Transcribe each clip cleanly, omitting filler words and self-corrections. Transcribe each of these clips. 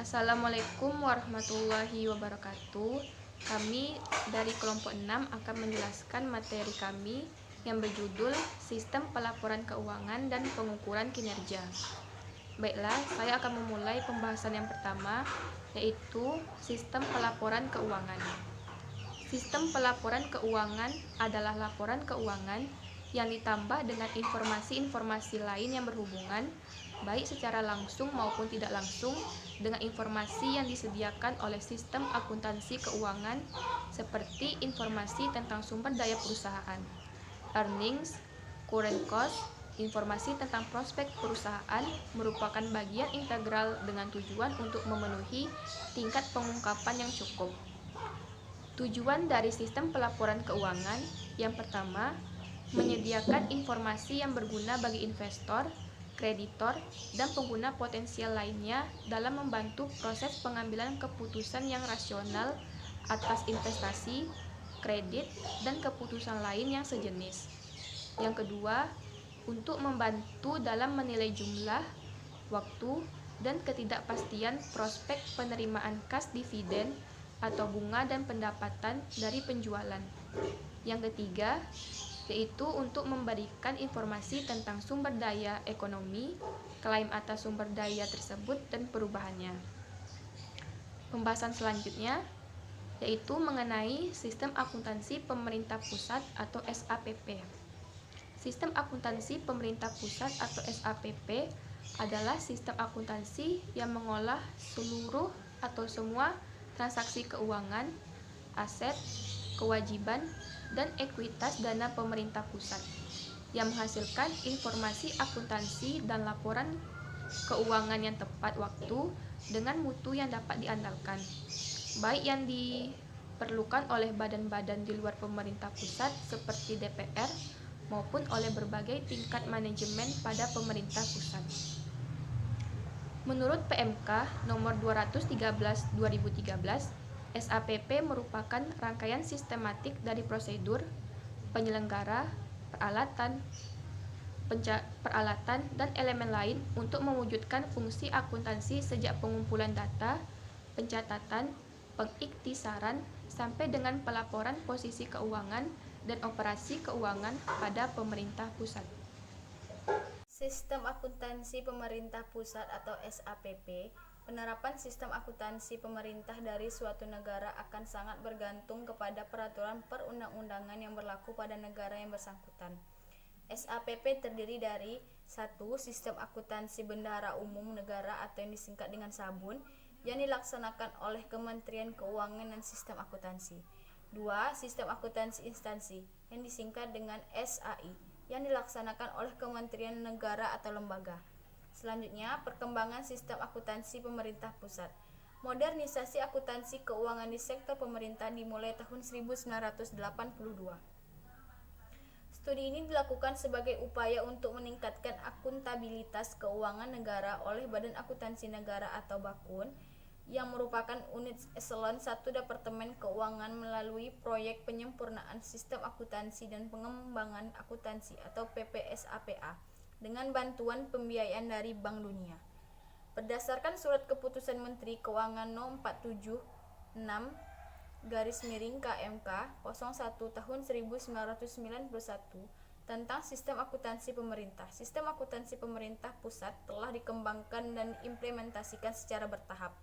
Assalamualaikum warahmatullahi wabarakatuh. Kami dari kelompok 6 akan menjelaskan materi kami yang berjudul Sistem Pelaporan Keuangan dan Pengukuran Kinerja. Baiklah, saya akan memulai pembahasan yang pertama, yaitu Sistem Pelaporan Keuangan. Sistem pelaporan keuangan adalah laporan keuangan yang ditambah dengan informasi-informasi lain yang berhubungan, baik secara langsung maupun tidak langsung, dengan informasi yang disediakan oleh sistem akuntansi keuangan, seperti informasi tentang sumber daya perusahaan, earnings, current cost. Informasi tentang prospek perusahaan merupakan bagian integral dengan tujuan untuk memenuhi tingkat pengungkapan yang cukup. Tujuan dari sistem pelaporan keuangan yang pertama, menyediakan informasi yang berguna bagi investor, kreditor, dan pengguna potensial lainnya dalam membantu proses pengambilan keputusan yang rasional atas investasi, kredit, dan keputusan lain yang sejenis. Yang kedua, untuk membantu dalam menilai jumlah, waktu, dan ketidakpastian prospek penerimaan kas dividen atau bunga dan pendapatan dari penjualan. Yang ketiga, yaitu untuk memberikan informasi tentang sumber daya ekonomi, klaim atas sumber daya tersebut, dan perubahannya. Pembahasan selanjutnya yaitu mengenai Sistem Akuntansi Pemerintah Pusat atau SAPP. Sistem Akuntansi Pemerintah Pusat atau SAPP adalah sistem akuntansi yang mengolah seluruh atau semua transaksi keuangan, aset, kewajiban, dan ekuitas dana pemerintah pusat, yang menghasilkan informasi akuntansi dan laporan keuangan yang tepat waktu dengan mutu yang dapat diandalkan, baik yang diperlukan oleh badan-badan di luar pemerintah pusat seperti DPR maupun oleh berbagai tingkat manajemen pada pemerintah pusat. Menurut PMK nomor 213/2013, SAPP merupakan rangkaian sistematik dari prosedur, penyelenggara, peralatan, dan elemen lain untuk mewujudkan fungsi akuntansi sejak pengumpulan data, pencatatan, pengiktisaran, sampai dengan pelaporan posisi keuangan dan operasi keuangan pada pemerintah pusat. Sistem Akuntansi Pemerintah Pusat atau SAPP. Penerapan sistem akuntansi pemerintah dari suatu negara akan sangat bergantung kepada peraturan perundang-undangan yang berlaku pada negara yang bersangkutan. SAPP terdiri dari 1. Sistem akuntansi bendahara umum negara atau yang disingkat dengan SABUN yang dilaksanakan oleh Kementerian Keuangan dan Sistem Akuntansi. 2. Sistem akuntansi instansi yang disingkat dengan SAI yang dilaksanakan oleh Kementerian Negara atau lembaga. Selanjutnya, perkembangan sistem akuntansi pemerintah pusat. Modernisasi akuntansi keuangan di sektor pemerintah dimulai tahun 1982. Studi ini dilakukan sebagai upaya untuk meningkatkan akuntabilitas keuangan negara oleh Badan Akuntansi Negara atau BAKUN yang merupakan unit eselon 1 Departemen Keuangan melalui proyek penyempurnaan sistem akuntansi dan pengembangan akuntansi atau PPSAPA dengan bantuan pembiayaan dari Bank Dunia. Berdasarkan surat keputusan Menteri Keuangan No. 476/KMK 01 tahun 1991 tentang sistem akuntansi pemerintah. Sistem akuntansi pemerintah pusat telah dikembangkan dan diimplementasikan secara bertahap.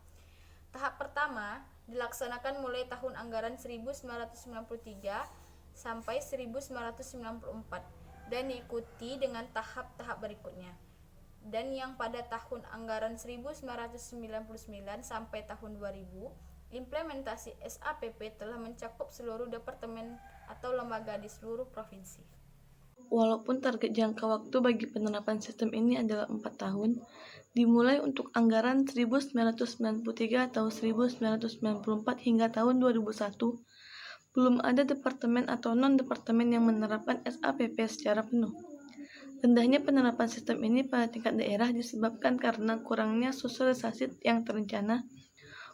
Tahap pertama dilaksanakan mulai tahun anggaran 1993 sampai 1994 dan diikuti dengan tahap-tahap berikutnya. Dan yang pada tahun anggaran 1999 sampai tahun 2000, implementasi SAPP telah mencakup seluruh departemen atau lembaga di seluruh provinsi. Walaupun target jangka waktu bagi penerapan sistem ini adalah 4 tahun, dimulai untuk anggaran 1993 atau 1994 hingga tahun 2001, belum ada departemen atau non-departemen yang menerapkan SAPP secara penuh. Rendahnya penerapan sistem ini pada tingkat daerah disebabkan karena kurangnya sosialisasi yang terencana,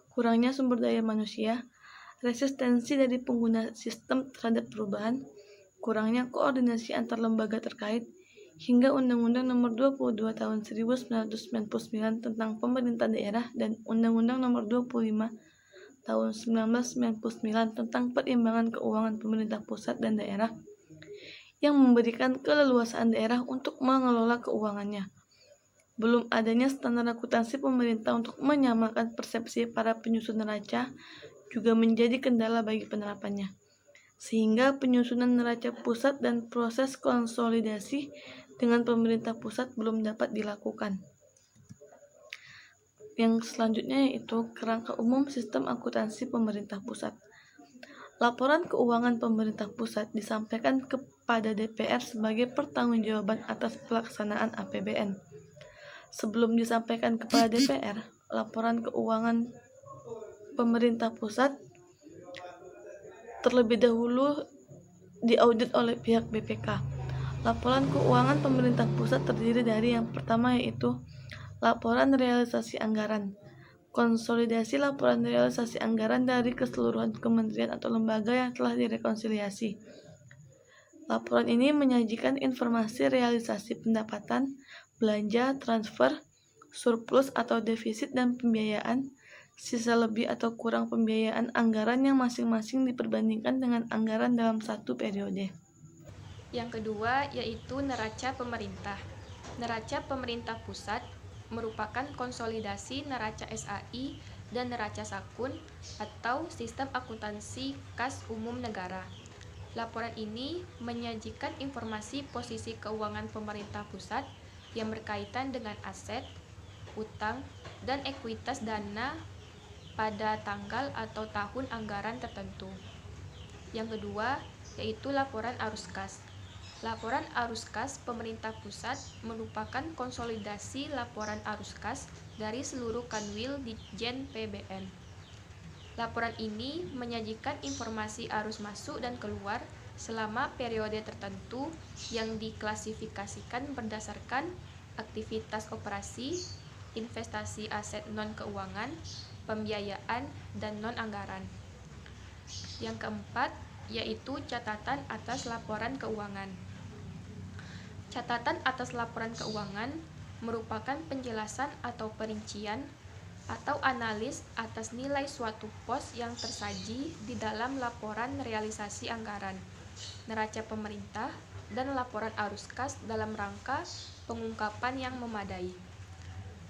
kurangnya sumber daya manusia, resistensi dari pengguna sistem terhadap perubahan, kurangnya koordinasi antar lembaga terkait, hingga Undang-Undang Nomor 22 Tahun 1999 tentang Pemerintah Daerah dan Undang-Undang Nomor 25 Tahun 1999 tentang Perimbangan Keuangan Pemerintah Pusat dan Daerah yang memberikan keleluasaan daerah untuk mengelola keuangannya. Belum adanya standar akuntansi pemerintah untuk menyamakan persepsi para penyusun neraca juga menjadi kendala bagi penerapannya, sehingga penyusunan neraca pusat dan proses konsolidasi dengan pemerintah pusat belum dapat dilakukan. Yang selanjutnya yaitu kerangka umum sistem akuntansi pemerintah pusat. Laporan keuangan pemerintah pusat disampaikan kepada DPR sebagai pertanggungjawaban atas pelaksanaan APBN. Sebelum disampaikan kepada DPR, laporan keuangan pemerintah pusat terlebih dahulu diaudit oleh pihak BPK. Laporan keuangan pemerintah pusat terdiri dari yang pertama yaitu laporan realisasi anggaran. Konsolidasi laporan realisasi anggaran dari keseluruhan kementerian atau lembaga yang telah direkonsiliasi. Laporan ini menyajikan informasi realisasi pendapatan, belanja, transfer, surplus atau defisit dan pembiayaan, sisa lebih atau kurang pembiayaan anggaran yang masing-masing diperbandingkan dengan anggaran dalam satu periode. Yang kedua yaitu neraca pemerintah. Neraca pemerintah pusat merupakan konsolidasi neraca SAI dan neraca sakun atau sistem akuntansi kas umum negara. Laporan ini menyajikan informasi posisi keuangan pemerintah pusat yang berkaitan dengan aset, utang, dan ekuitas dana pada tanggal atau tahun anggaran tertentu. Yang kedua yaitu laporan arus kas. Laporan arus kas pemerintah pusat merupakan konsolidasi laporan arus kas dari seluruh kanwil Ditjen PBN. Laporan ini menyajikan informasi arus masuk dan keluar selama periode tertentu yang diklasifikasikan berdasarkan aktivitas operasi, investasi aset non-keuangan, pembiayaan, dan non-anggaran. Yang keempat yaitu catatan atas laporan keuangan. Catatan atas laporan keuangan merupakan penjelasan atau perincian atau analis atas nilai suatu pos yang tersaji di dalam laporan realisasi anggaran, neraca pemerintah, dan laporan arus kas dalam rangka pengungkapan yang memadai.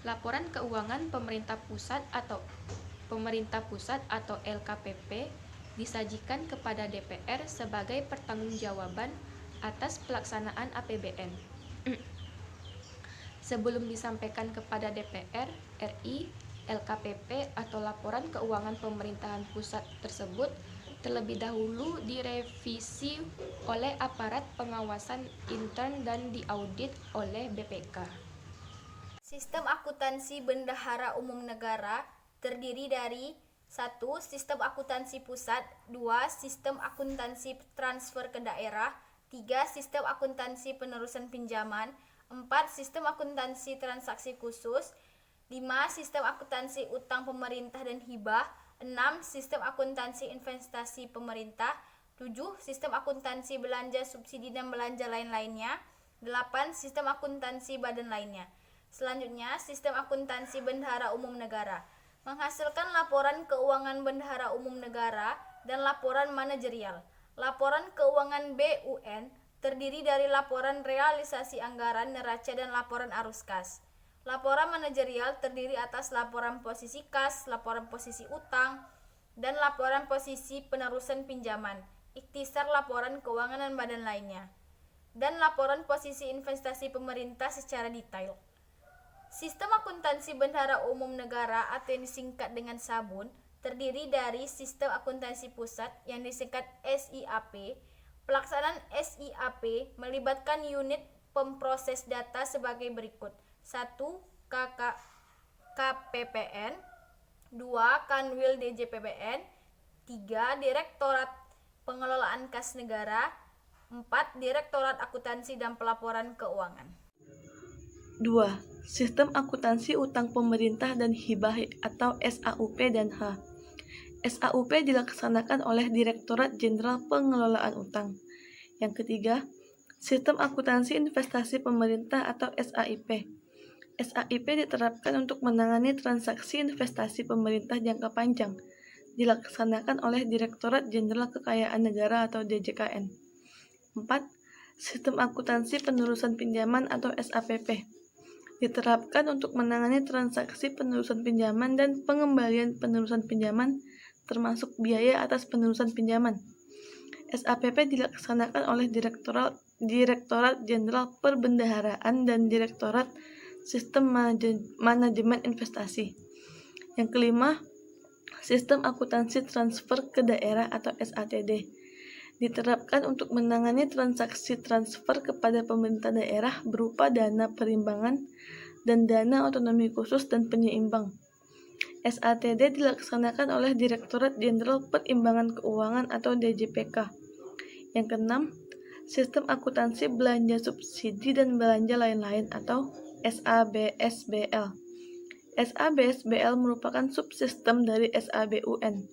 Laporan keuangan pemerintah pusat atau LKPP disajikan kepada DPR sebagai pertanggungjawaban atas pelaksanaan APBN. Sebelum disampaikan kepada DPR RI, LKPP atau laporan keuangan pemerintahan pusat tersebut terlebih dahulu direvisi oleh aparat pengawasan intern dan diaudit oleh BPK. Sistem akuntansi bendahara umum negara terdiri dari 1. Sistem akuntansi pusat, 2. Sistem akuntansi transfer ke daerah, 3. Sistem akuntansi penerusan pinjaman, 4. Sistem akuntansi transaksi khusus, 5. Sistem akuntansi utang pemerintah dan hibah, 6. Sistem akuntansi investasi pemerintah, 7. Sistem akuntansi belanja subsidi dan belanja lain-lainnya, 8. Sistem akuntansi badan lainnya. Selanjutnya, sistem akuntansi bendahara umum negara menghasilkan laporan keuangan bendahara umum negara dan laporan manajerial. Laporan keuangan BUN terdiri dari laporan realisasi anggaran, neraca, dan laporan arus kas. Laporan manajerial terdiri atas laporan posisi kas, laporan posisi utang, dan laporan posisi penerusan pinjaman, ikhtisar laporan keuangan dan badan lainnya, dan laporan posisi investasi pemerintah secara detail. Sistem akuntansi bendahara umum negara atau yang disingkat dengan SABUN terdiri dari sistem akuntansi pusat yang disingkat SIAP. Pelaksanaan SIAP melibatkan unit pemproses data sebagai berikut. 1. KPPN, 2. Kanwil DJPBN, 3. Direktorat Pengelolaan Kas Negara, 4. Direktorat Akuntansi dan Pelaporan Keuangan. 2. Sistem akuntansi utang pemerintah dan hibah atau SAUP dan H. SAUP dilaksanakan oleh Direktorat Jenderal Pengelolaan Utang. Yang ketiga, Sistem Akuntansi Investasi Pemerintah atau SAIP. SAIP diterapkan untuk menangani transaksi investasi pemerintah jangka panjang, dilaksanakan oleh Direktorat Jenderal Kekayaan Negara atau DJKN. 4. Sistem Akuntansi Penerusan Pinjaman atau SAPP diterapkan untuk menangani transaksi penerusan pinjaman dan pengembalian penerusan pinjaman, termasuk biaya atas penerusan pinjaman. SAPP dilaksanakan oleh Direktorat Jenderal Perbendaharaan dan Direktorat Sistem Manajemen Investasi. Yang kelima, Sistem Akuntansi Transfer ke Daerah atau SATD diterapkan untuk menangani transaksi transfer kepada pemerintah daerah berupa dana perimbangan dan dana otonomi khusus dan penyeimbang. SATD dilaksanakan oleh Direktorat Jenderal Perimbangan Keuangan atau DJPK. Yang keenam, Sistem Akuntansi Belanja Subsidi dan Belanja Lain-Lain atau SABSBL. SABSBL merupakan subsistem dari SABUN.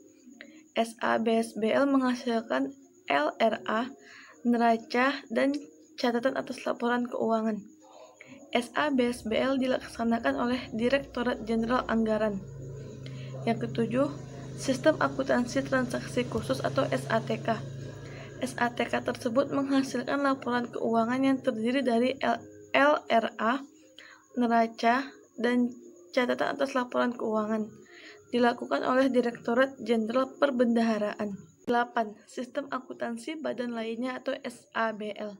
SABSBL menghasilkan LRA, neraca, dan catatan atas laporan keuangan. SABSBL dilaksanakan oleh Direktorat Jenderal Anggaran. Yang ketujuh, Sistem Akuntansi Transaksi Khusus atau SATK. SATK tersebut menghasilkan laporan keuangan yang terdiri dari LRA, neraca, dan catatan atas laporan keuangan. Dilakukan oleh Direktorat Jenderal Perbendaharaan. 8. Sistem Akuntansi Badan Lainnya atau SABL.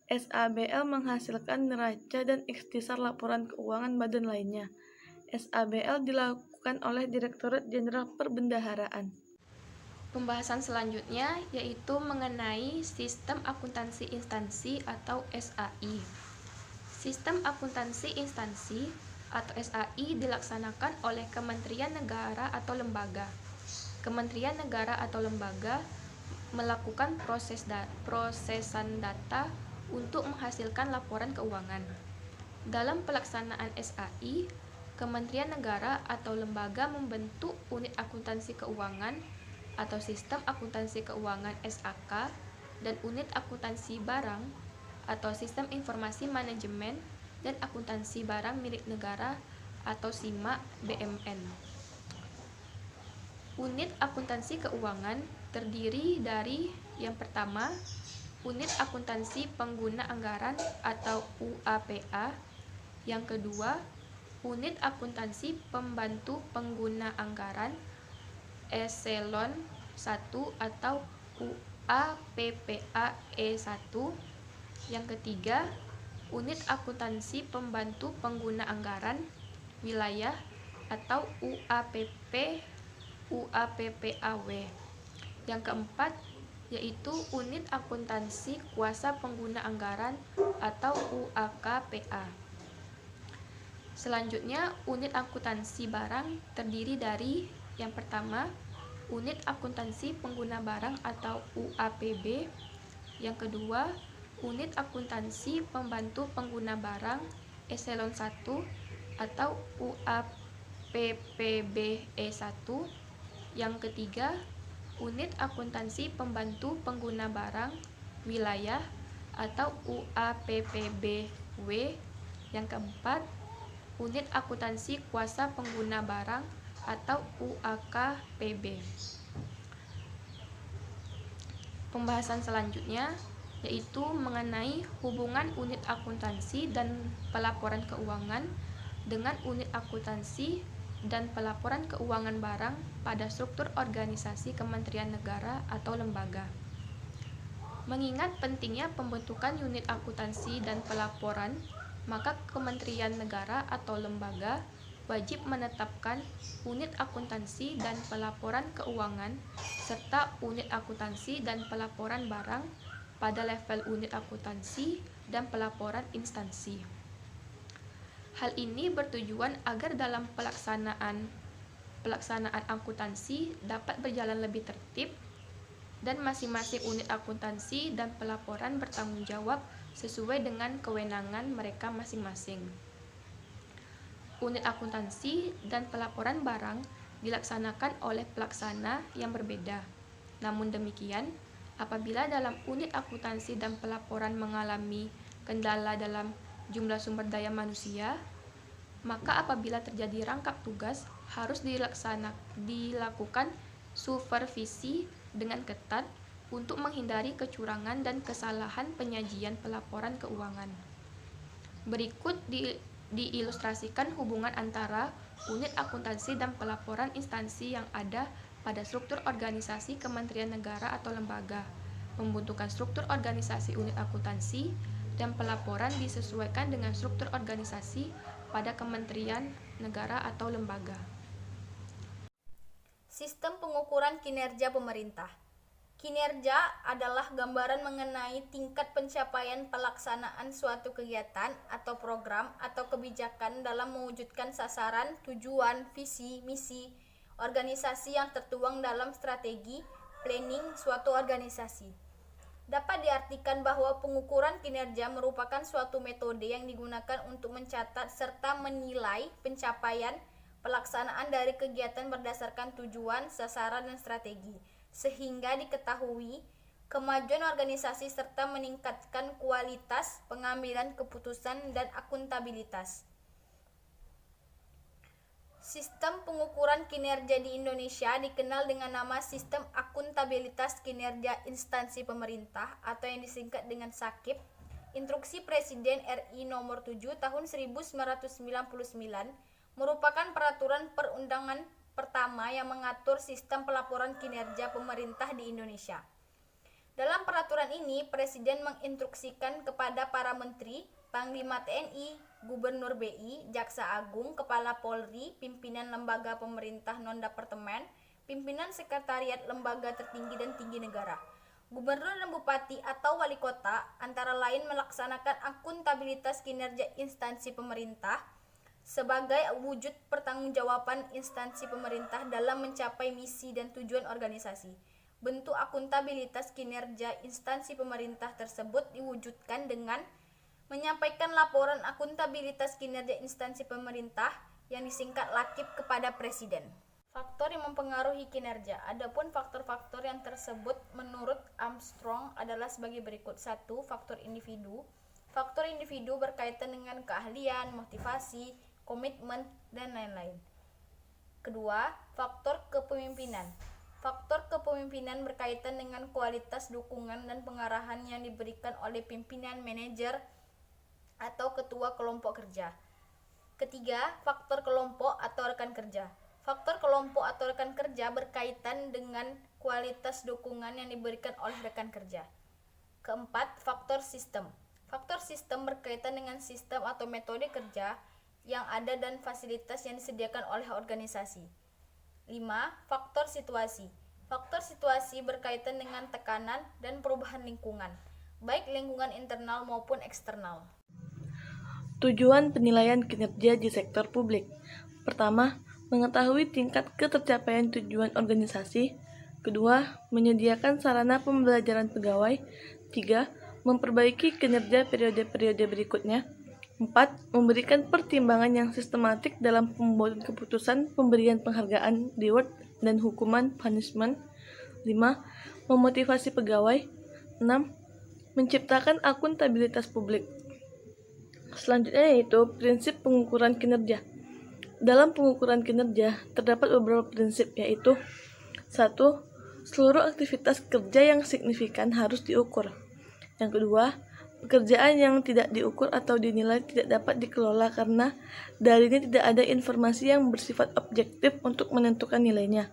SABL menghasilkan neraca dan ikhtisar laporan keuangan badan lainnya. SABL dilakukan oleh Direktorat Jenderal Perbendaharaan. Pembahasan selanjutnya yaitu mengenai Sistem Akuntansi Instansi atau SAI. Sistem Akuntansi Instansi atau SAI dilaksanakan oleh Kementerian Negara atau lembaga. Kementerian Negara atau lembaga melakukan prosesan data untuk menghasilkan laporan keuangan. Dalam pelaksanaan SAI, Kementerian Negara atau lembaga membentuk unit akuntansi keuangan atau sistem akuntansi keuangan SAK dan unit akuntansi barang atau sistem informasi manajemen dan akuntansi barang milik negara atau SIMA BMN. Unit akuntansi keuangan terdiri dari yang pertama, unit akuntansi pengguna anggaran atau UAPA. Yang kedua, unit akuntansi pembantu pengguna anggaran eselon 1 atau UAPPA E1. Yang ketiga, unit akuntansi pembantu pengguna anggaran wilayah atau UAPPAW. Yang keempat yaitu unit akuntansi kuasa pengguna anggaran atau UAKPA. Selanjutnya, unit akuntansi barang terdiri dari yang pertama, unit akuntansi pengguna barang atau UAPB. Yang kedua, unit akuntansi pembantu pengguna barang eselon 1 atau UAPPBE1. Yang ketiga, unit akuntansi pembantu pengguna barang wilayah atau UAPPBW. Yang keempat, unit akuntansi kuasa pengguna barang atau UAKPB. Pembahasan selanjutnya yaitu mengenai hubungan unit akuntansi dan pelaporan keuangan dengan unit akuntansi dan pelaporan keuangan barang pada struktur organisasi Kementerian Negara atau lembaga. Mengingat pentingnya pembentukan unit akuntansi dan pelaporan, maka Kementerian Negara atau lembaga wajib menetapkan unit akuntansi dan pelaporan keuangan serta unit akuntansi dan pelaporan barang pada level unit akuntansi dan pelaporan instansi. Hal ini bertujuan agar dalam pelaksanaan akuntansi dapat berjalan lebih tertib dan masing-masing unit akuntansi dan pelaporan bertanggung jawab sesuai dengan kewenangan mereka masing-masing. Unit akuntansi dan pelaporan barang dilaksanakan oleh pelaksana yang berbeda. Namun demikian, Apabila dalam unit akuntansi dan pelaporan mengalami kendala dalam jumlah sumber daya manusia, maka apabila terjadi rangkap tugas harus dilakukan supervisi dengan ketat untuk menghindari kecurangan dan kesalahan penyajian pelaporan keuangan. Berikut diilustrasikan hubungan antara unit akuntansi dan pelaporan instansi yang ada pada struktur organisasi kementerian negara atau lembaga. Pembentukan struktur organisasi unit akuntansi dan pelaporan disesuaikan dengan struktur organisasi pada kementerian negara atau lembaga. Sistem pengukuran kinerja pemerintah. Kinerja adalah gambaran mengenai tingkat pencapaian pelaksanaan suatu kegiatan atau program atau kebijakan dalam mewujudkan sasaran, tujuan, visi, misi, organisasi yang tertuang dalam strategi, planning suatu organisasi. Dapat diartikan bahwa pengukuran kinerja merupakan suatu metode yang digunakan untuk mencatat serta menilai pencapaian pelaksanaan dari kegiatan berdasarkan tujuan, sasaran, dan strategi, sehingga diketahui kemajuan organisasi serta meningkatkan kualitas pengambilan keputusan dan akuntabilitas. Sistem pengukuran kinerja di Indonesia dikenal dengan nama Sistem Akuntabilitas Kinerja Instansi Pemerintah atau yang disingkat dengan SAKIP. Instruksi Presiden RI Nomor 7 Tahun 1999 merupakan peraturan perundangan pertama yang mengatur sistem pelaporan kinerja pemerintah di Indonesia. Dalam peraturan ini, Presiden menginstruksikan kepada para menteri, Panglima TNI, Gubernur BI, Jaksa Agung, Kepala Polri, pimpinan lembaga pemerintah non-departemen, pimpinan sekretariat lembaga tertinggi dan tinggi negara, gubernur dan bupati atau wali kota, antara lain melaksanakan akuntabilitas kinerja instansi pemerintah sebagai wujud pertanggungjawaban instansi pemerintah dalam mencapai misi dan tujuan organisasi. Bentuk akuntabilitas kinerja instansi pemerintah tersebut diwujudkan dengan menyampaikan laporan akuntabilitas kinerja instansi pemerintah yang disingkat LAKIP kepada Presiden. Faktor yang mempengaruhi kinerja. Adapun faktor-faktor yang tersebut menurut Armstrong adalah sebagai berikut. 1. Faktor individu. Faktor individu berkaitan dengan keahlian, motivasi, komitmen, dan lain-lain. Kedua, faktor kepemimpinan. Faktor kepemimpinan berkaitan dengan kualitas dukungan dan pengarahan yang diberikan oleh pimpinan, manajer, atau ketua kelompok kerja. Ketiga, faktor kelompok atau rekan kerja. Faktor kelompok atau rekan kerja berkaitan dengan kualitas dukungan yang diberikan oleh rekan kerja. Keempat, faktor sistem. Faktor sistem berkaitan dengan sistem atau metode kerja yang ada dan fasilitas yang disediakan oleh organisasi. 5. Faktor situasi. Faktor situasi berkaitan dengan tekanan dan perubahan lingkungan, baik lingkungan internal maupun eksternal. Tujuan penilaian kinerja di sektor publik. Pertama, mengetahui tingkat ketercapaian tujuan organisasi. Kedua, menyediakan sarana pembelajaran pegawai. 3. Memperbaiki kinerja periode-periode berikutnya. 4. Memberikan pertimbangan yang sistematik dalam pembuatan keputusan, pemberian penghargaan, reward, dan hukuman, punishment. 5. Memotivasi pegawai. 6. Menciptakan akuntabilitas publik. Selanjutnya yaitu prinsip pengukuran kinerja. Dalam pengukuran kinerja terdapat beberapa prinsip, yaitu 1. Seluruh aktivitas kerja yang signifikan harus diukur. Yang kedua, pekerjaan yang tidak diukur atau dinilai tidak dapat dikelola karena darinya tidak ada informasi yang bersifat objektif untuk menentukan nilainya.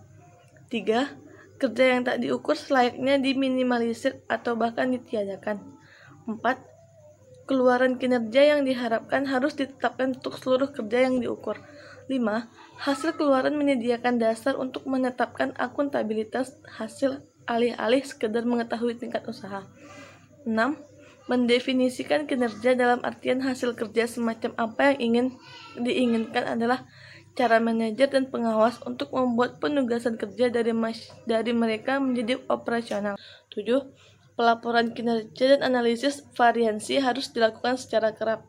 3. Kerja yang tak diukur selayaknya diminimalisir atau bahkan ditiadakan. 4. Keluaran kinerja yang diharapkan harus ditetapkan untuk seluruh kerja yang diukur. 5. Hasil keluaran menyediakan dasar untuk menetapkan akuntabilitas hasil alih-alih sekedar mengetahui tingkat usaha. 6. Mendefinisikan kinerja dalam artian hasil kerja semacam apa yang diinginkan adalah cara manajer dan pengawas untuk membuat penugasan kerja dari mereka menjadi operasional. 7. Pelaporan kinerja dan analisis variansi harus dilakukan secara kerap.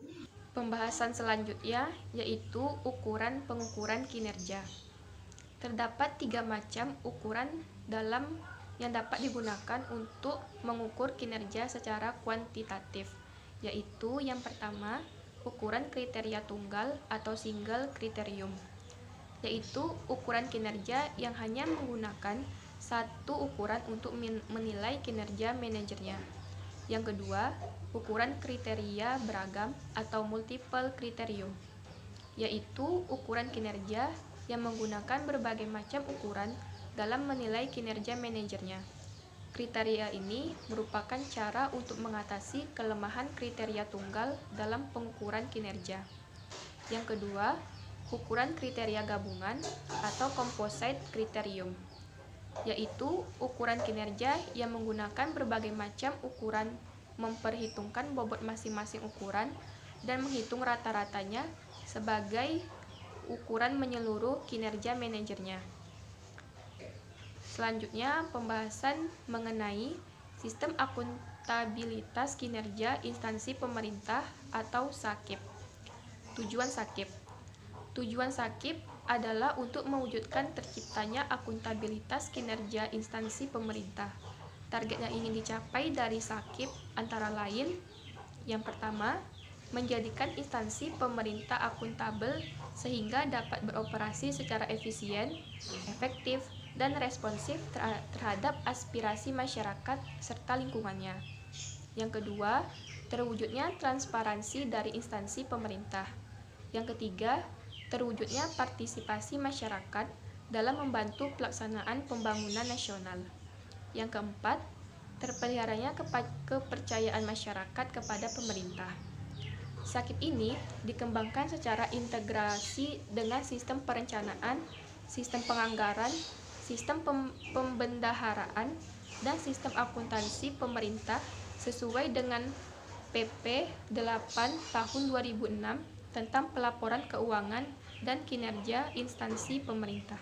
Pembahasan selanjutnya yaitu ukuran pengukuran kinerja. Terdapat 3 macam ukuran dalam yang dapat digunakan untuk mengukur kinerja secara kuantitatif, yaitu yang pertama, ukuran kriteria tunggal atau single criterium, yaitu ukuran kinerja yang hanya menggunakan satu ukuran untuk menilai kinerja manajernya. Yang kedua, ukuran kriteria beragam atau multiple criterium, yaitu ukuran kinerja yang menggunakan berbagai macam ukuran dalam menilai kinerja manajernya. Kriteria ini merupakan cara untuk mengatasi kelemahan kriteria tunggal dalam pengukuran kinerja. Yang kedua, ukuran kriteria gabungan atau composite criterium, yaitu ukuran kinerja yang menggunakan berbagai macam ukuran, memperhitungkan bobot masing-masing ukuran dan menghitung rata-ratanya sebagai ukuran menyeluruh kinerja manajernya. Selanjutnya, pembahasan mengenai sistem akuntabilitas kinerja instansi pemerintah atau SAKIP. Tujuan SAKIP. Tujuan SAKIP adalah untuk mewujudkan terciptanya akuntabilitas kinerja instansi pemerintah. Target yang ingin dicapai dari SAKIP antara lain, yang pertama, menjadikan instansi pemerintah akuntabel sehingga dapat beroperasi secara efisien, efektif, dan responsif terhadap aspirasi masyarakat serta lingkungannya. Yang kedua, terwujudnya transparansi dari instansi pemerintah. Yang ketiga, terwujudnya partisipasi masyarakat dalam membantu pelaksanaan pembangunan nasional. Yang keempat, terpeliharanya kepercayaan masyarakat kepada pemerintah. SAKIP ini dikembangkan secara integrasi dengan sistem perencanaan, sistem penganggaran, sistem pembendaharaan, dan sistem akuntansi pemerintah sesuai dengan PP 8 tahun 2006 tentang pelaporan keuangan dan kinerja instansi pemerintah.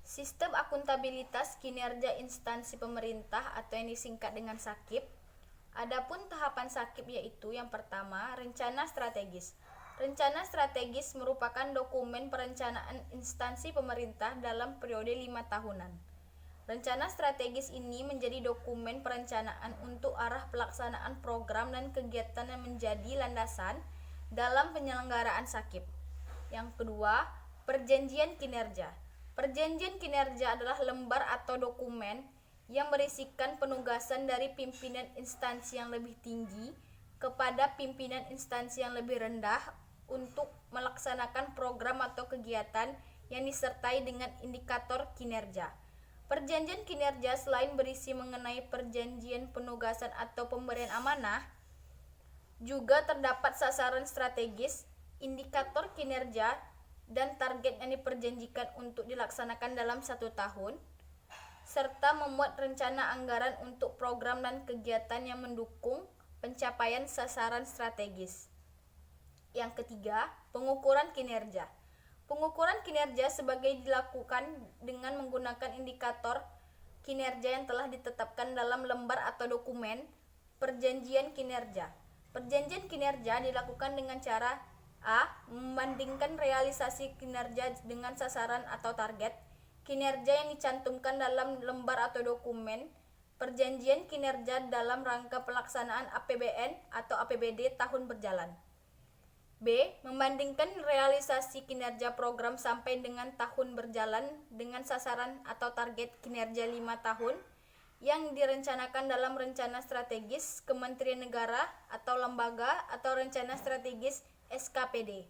Sistem akuntabilitas kinerja instansi pemerintah atau yang disingkat dengan SAKIP. Adapun tahapan SAKIP yaitu yang pertama, rencana strategis. Rencana strategis merupakan dokumen perencanaan instansi pemerintah dalam periode 5 tahunan. Rencana strategis ini menjadi dokumen perencanaan untuk arah pelaksanaan program dan kegiatan yang menjadi landasan dalam penyelenggaraan SAKIP. Yang kedua, perjanjian kinerja. Perjanjian kinerja adalah lembar atau dokumen yang berisikan penugasan dari pimpinan instansi yang lebih tinggi kepada pimpinan instansi yang lebih rendah untuk melaksanakan program atau kegiatan yang disertai dengan indikator kinerja. Perjanjian kinerja selain berisi mengenai perjanjian penugasan atau pemberian amanah, juga terdapat sasaran strategis, indikator kinerja, dan target yang diperjanjikan untuk dilaksanakan dalam 1 tahun, serta memuat rencana anggaran untuk program dan kegiatan yang mendukung pencapaian sasaran strategis. Yang ketiga, pengukuran kinerja. Pengukuran kinerja sebagai dilakukan dengan menggunakan indikator kinerja yang telah ditetapkan dalam lembar atau dokumen perjanjian kinerja. Perjanjian kinerja dilakukan dengan cara A. Membandingkan realisasi kinerja dengan sasaran atau target kinerja yang dicantumkan dalam lembar atau dokumen perjanjian kinerja dalam rangka pelaksanaan APBN atau APBD tahun berjalan. B. Membandingkan realisasi kinerja program sampai dengan tahun berjalan dengan sasaran atau target kinerja 5 tahun yang direncanakan dalam rencana strategis Kementerian Negara atau lembaga atau rencana strategis SKPD.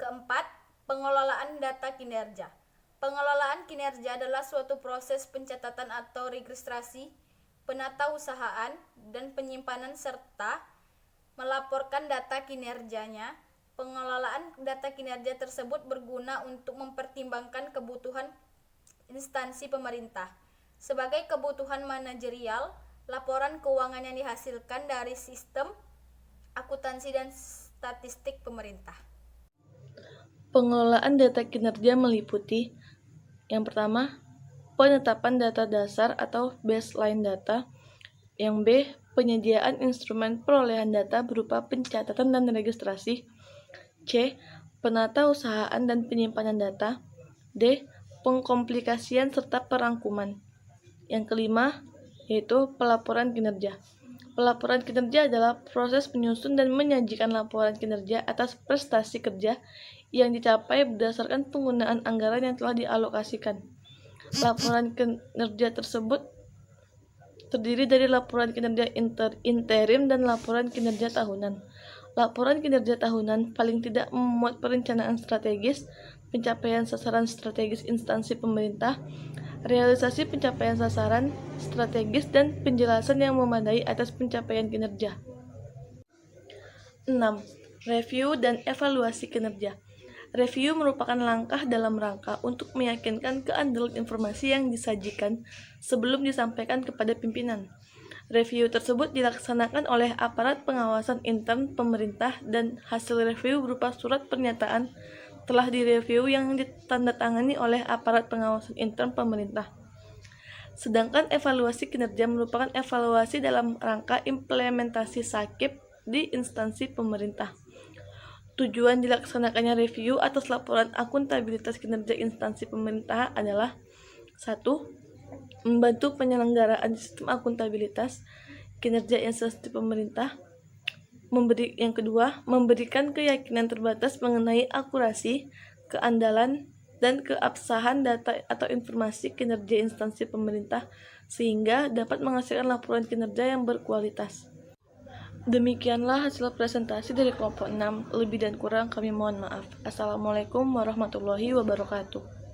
Keempat, pengelolaan data kinerja. Pengelolaan kinerja adalah suatu proses pencatatan atau registrasi, penatausahaan, dan penyimpanan serta melaporkan data kinerjanya. Pengelolaan data kinerja tersebut berguna untuk mempertimbangkan kebutuhan instansi pemerintah. Sebagai kebutuhan manajerial, laporan keuangan yang dihasilkan dari sistem akuntansi dan statistik pemerintah. Pengelolaan data kinerja meliputi yang pertama, penetapan data dasar atau baseline data. Yang B, penyediaan instrumen perolehan data berupa pencatatan dan registrasi. C, penatausahaan dan penyimpanan data. D, pengkomplikasian serta perangkuman. Yang kelima, yaitu pelaporan kinerja. Pelaporan kinerja adalah proses menyusun dan menyajikan laporan kinerja atas prestasi kerja yang dicapai berdasarkan penggunaan anggaran yang telah dialokasikan. Laporan kinerja tersebut terdiri dari laporan kinerja interim dan laporan kinerja tahunan. Laporan kinerja tahunan paling tidak memuat perencanaan strategis, pencapaian sasaran strategis instansi pemerintah, realisasi pencapaian sasaran strategis, dan penjelasan yang memadai atas pencapaian kinerja. 6. Review dan evaluasi kinerja. Review merupakan langkah dalam rangka untuk meyakinkan keandalan informasi yang disajikan sebelum disampaikan kepada pimpinan. Review tersebut dilaksanakan oleh aparat pengawasan intern pemerintah dan hasil review berupa surat pernyataan telah direview yang ditandatangani oleh aparat pengawasan intern pemerintah. Sedangkan evaluasi kinerja merupakan evaluasi dalam rangka implementasi SAKIP di instansi pemerintah. Tujuan dilaksanakannya review atas laporan akuntabilitas kinerja instansi pemerintah adalah 1. Membantu penyelenggaraan sistem akuntabilitas kinerja instansi pemerintah. Yang kedua, memberikan keyakinan terbatas mengenai akurasi, keandalan, dan keabsahan data atau informasi kinerja instansi pemerintah sehingga dapat menghasilkan laporan kinerja yang berkualitas. Demikianlah hasil presentasi dari kelompok 6. Lebih dan kurang kami mohon maaf. Assalamualaikum warahmatullahi wabarakatuh.